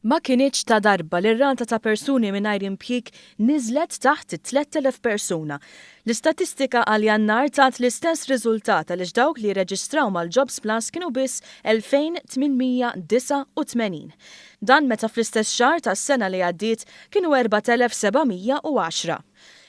Ma kienieċ ta' darba li r-rata ta' persuni mingħajr impjieg niżlet taħt 3,000 persuna. L-istatistika għal Jannar tat l-istess riżultat għaliex dawk li reġistraw mal-Jobs Plus kienu biss 2,889. Dan meta fl-istess xahar tas-sena li għaddiet kienu 4,710.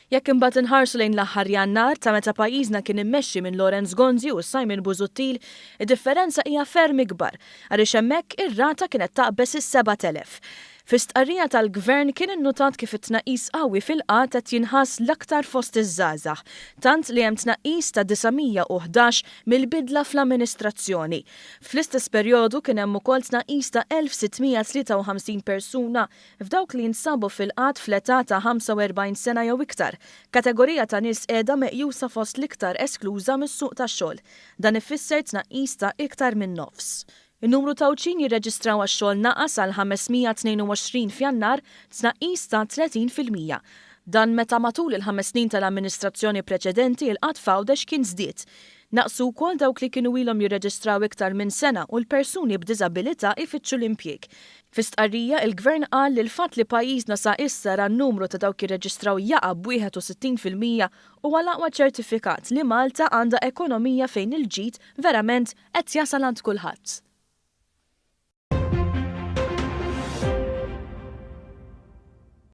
Jekk imbagħad inħarsu lejn l-aħħar Jannar ta' meta pajjiżna kien immexxi minn Lorenz Gonzi u Simon Busuttil, id-differenza hija ferm ikbar għaliex hemmhekk ir-rata kienet taqbes is-7,000. Fi-stqarrija tal-Gvern kien innutat kif it-tnaqqis qawwi fil-qatt qed jinħass l-aktar fost iż-żgħażagħ, tant li hemm tnaqqis ta' 911 mill-bidla fl-amministrazzjoni. Fl-istess perjodu kien hemm ukoll tnaqqis ta' 1,653 persuna f'dawk li jinsabu fil-qatt fl-età ta' 45 sena jew iktar, kategorija ta' nies qiegħda meqjusa fost l-iktar eskluża mis-suq tax-xogħol. Dan ifisser tnaqqis ta' iktar minn nofs. Il-numru ta' uċin jirreġistraw għax-xogħol naqas għal 522 f'Jannar, tnaqqis ta' 30%. Dan meta matul il-5 snin tal-amministrazzjoni preċedenti il-qatt f'għawdex kien żdied. Naqsu wkoll dawk li kienu ilhom jirreġistraw iktar minn sena u l-persuni b'diżabilità ifittxu l-impjieg. Fi-stqarrija il-Gvern qal li l-fatt li pajjiżna sa issa ra n-numru ta' dawk jirreġistraw jaqa' b'61% huwa l-aqwa ċertifikat li Malta għandha ekonomija fejn il-ġid verament qed jasal għand kulħadd.